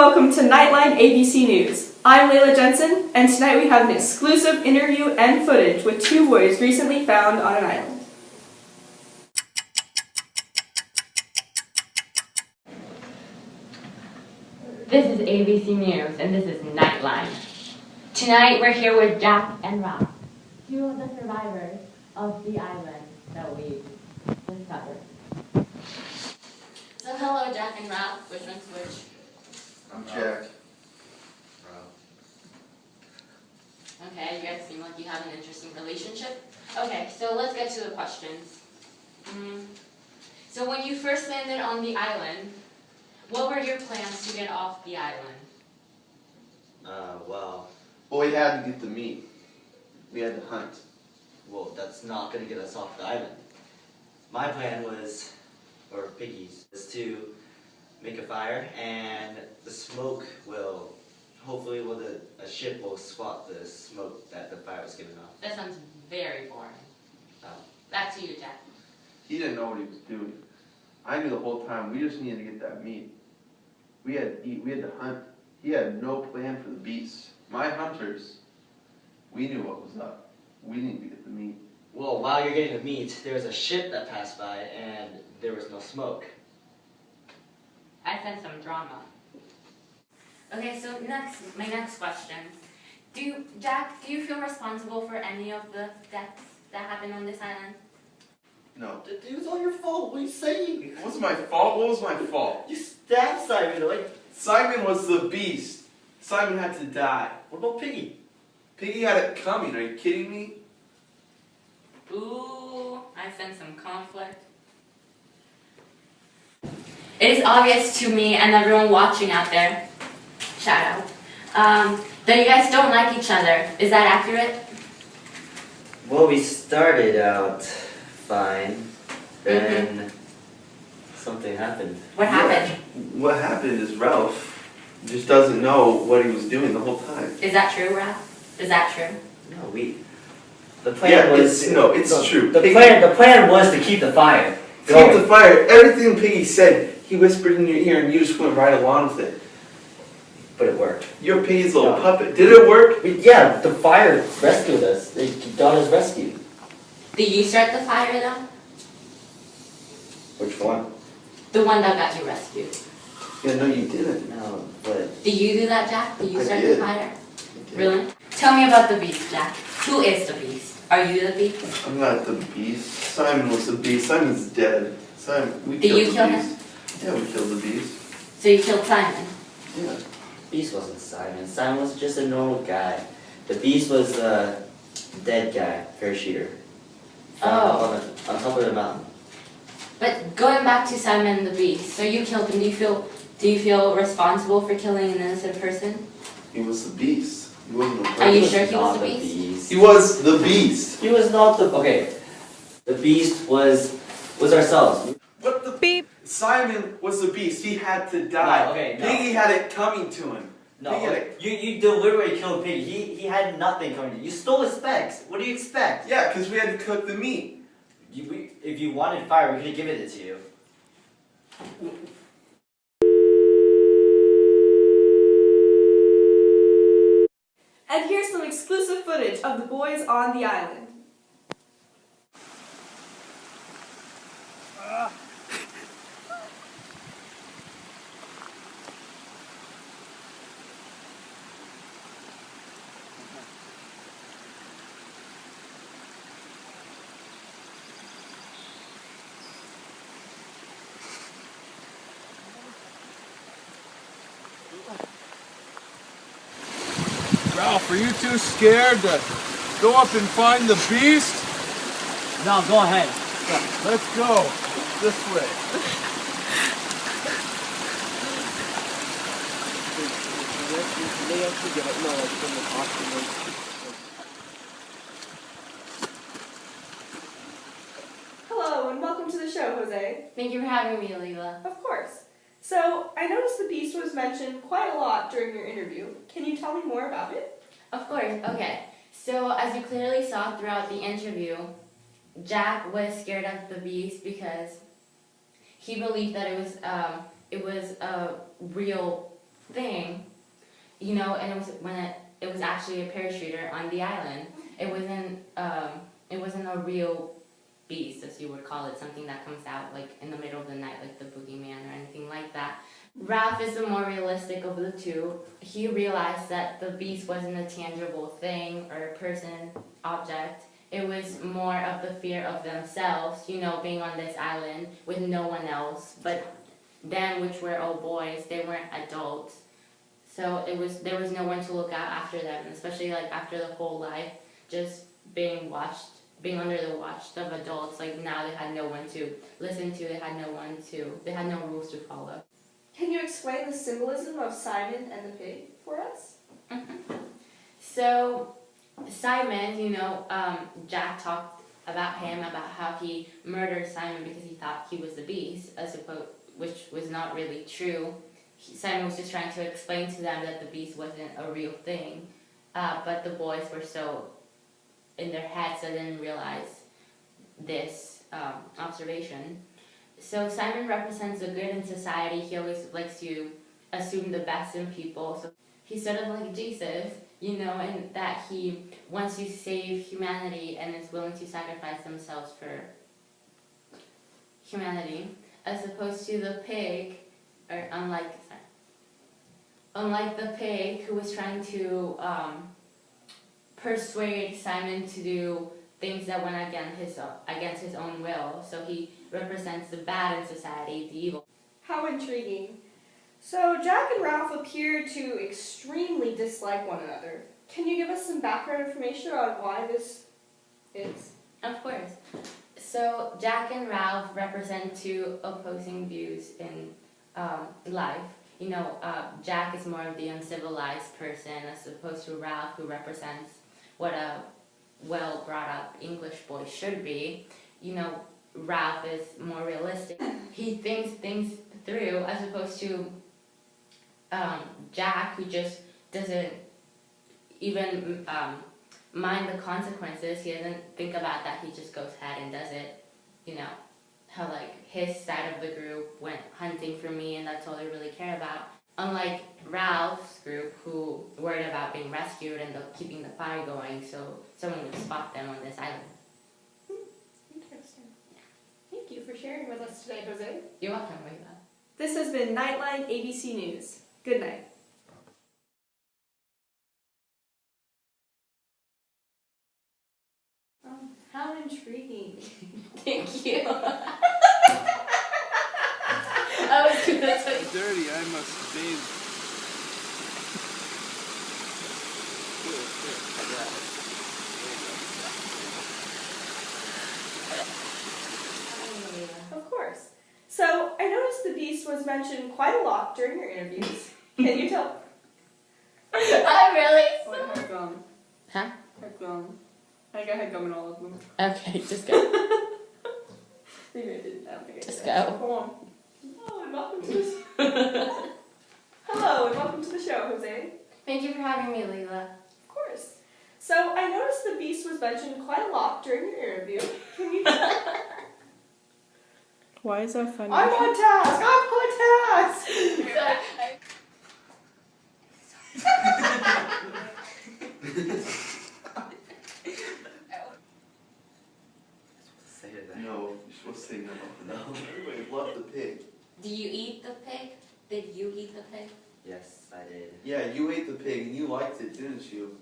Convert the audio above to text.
welcome to Nightline ABC News. I'm Layla Jensen, and tonight we have an exclusive interview and footage with two boys recently found on an island. This is ABC News, and this is Nightline. Tonight we're here with Jack and Rob, two of the survivors of the island that we discovered. So hello, Jack and Rob. Which one's which? I'm Jack. Okay, you guys seem like you have an interesting relationship. Okay, so let's get to the questions. So when you first landed on the island, what were your plans to get off the island? Well, we had to get the meat. We had to hunt. Well, that's not going to get us off the island. My plan was, or Piggy's, was to make a fire, and the smoke will, hopefully, a ship will spot the smoke that the fire was giving off. That sounds very boring. Back to you, Jack. He didn't know what he was doing. I knew the whole time. We just needed to get that meat. We had to eat. We had to hunt. He had no plan for the beasts. My hunters, we knew what was up. We needed to get the meat. Well, while you're getting the meat, there was a ship that passed by, and there was no smoke. I sense some drama. Okay, so my next question. Jack, do you feel responsible for any of the deaths that happened on this island? No. It was all your fault. What are you saying? It wasn't my fault. What was my fault? You stabbed Simon. Simon was the beast. Simon had to die. What about Piggy? Piggy had it coming. Are you kidding me? Ooh, I sense some conflict. It is obvious to me and everyone watching out there, shout out, that you guys don't like each other. Is that accurate? Well, we started out fine, then something happened. What happened? What happened is Ralph just doesn't know what he was doing the whole time. Is that true, Ralph? Is that true? No, the plan was... It's true. The plan was to keep the fire going. Keep the fire. Everything Piggy said, he whispered in your ear and you just went right along with it. But it worked. You're Piggy's little puppet. Did it work? Yeah, the fire rescued us. They got us rescued. Did you start the fire though? Which one? The one that got you rescued. Yeah, no you didn't. No, but... Did you do that, Jack? Did you start did. the fire? Really? Tell me about the beast, Jack. Who is the beast? Are you the beast? I'm not the beast. Simon was the beast. Simon's dead. We Did you kill beast. him? Yeah, we killed the beast. So you killed Simon? Yeah. Beast wasn't Simon. Simon was just a normal guy. The beast was a dead guy, parachuter. Oh. On top of the mountain. But going back to Simon the beast, so you killed him. Do you feel responsible for killing an innocent person? He was the beast. He wasn't the person. Are you sure he was the beast? He was the beast. He was not the... Okay. The beast was ourselves. What the... Beep. Simon was the beast. He had to die. No, okay, no. Piggy had it coming to him. No, you deliberately killed Piggy. He had nothing coming to you. You stole his specs. What do you expect? Yeah, because we had to cook the meat. If you wanted fire, we could have given it to you. And here's some exclusive footage of the boys on the island. Ralph, are you too scared to go up and find the beast? No, go ahead. Let's go this way. Hello, and welcome to the show, Jose. Thank you for having me, Leela. Of course. So, I noticed the beast was mentioned quite a lot during your interview. Can you tell me more about it? Of course, okay. So, as you clearly saw throughout the interview, Jack was scared of the beast because he believed that it was a real thing, you know, and it was when it was actually a parachuter on the island. It wasn't a real beast, as you would call it, something that comes out like in the middle of the night, like the boogeyman or anything like that. Ralph is the more realistic of the two. He realized that the beast wasn't a tangible thing or a person, object. It was more of the fear of themselves, you know, being on this island with no one else. But them, which were all boys, they weren't adults. So there was no one to look out after them, especially like after the whole life, just being under the watch of adults. Like now they had no one to listen to, they had no rules to follow. Can you explain the symbolism of Simon and the pig for us? So Simon, you know, Jack talked about him, about how he murdered Simon because he thought he was the beast, which was not really true. Simon was just trying to explain to them that the beast wasn't a real thing, but the boys were so in their heads they didn't realize this observation. So Simon represents the good in society. He always likes to assume the best in people. So he's sort of like Jesus, you know, and that he wants to save humanity and is willing to sacrifice themselves for humanity, as opposed to the pig, or unlike the pig who was trying to persuade Simon to do things that went against his own will. So he represents the bad in society, the evil. How intriguing. So Jack and Ralph appear to extremely dislike one another. Can you give us some background information on why this is? Of course. So Jack and Ralph represent two opposing views in life. You know, Jack is more of the uncivilized person as opposed to Ralph, who represents what a well-brought-up English boy should be. You know, Ralph is more realistic. He thinks things through as opposed to Jack, who just doesn't even mind the consequences. He doesn't think about that. He just goes ahead and does it. You know, how like his side of the group went hunting for me and that's all they really care about. Unlike Ralph's group, who worried about being rescued and keeping the fire going so someone would spot them on this island. Interesting. Thank you for sharing with us today, Jose. You're welcome, Rita. This has been Nightline ABC News. Good night. How intriguing. Thank you. I was gonna say. Dirty, I must bathe. Of course. So, I noticed the beast was mentioned quite a lot during your interviews. Can you tell? I really? Oh, I had gum. Huh? I had gum. I think I had gum in all of them. Okay, just go. Maybe I didn't. I don't think I did. Just go. Go on. Hello and welcome to this. Hello and welcome to the show, Jose. Thank you for having me, Leila. Of course. So, I noticed the beast was mentioned quite a lot during your interview. Can you? Why is that funny? I'm on task! I'm on task! Say that. No, you're supposed to say no. No. Everybody loved the pig. Do you eat the pig? Did you eat the pig? Yes, I did. Yeah, you ate the pig and you liked it, didn't you?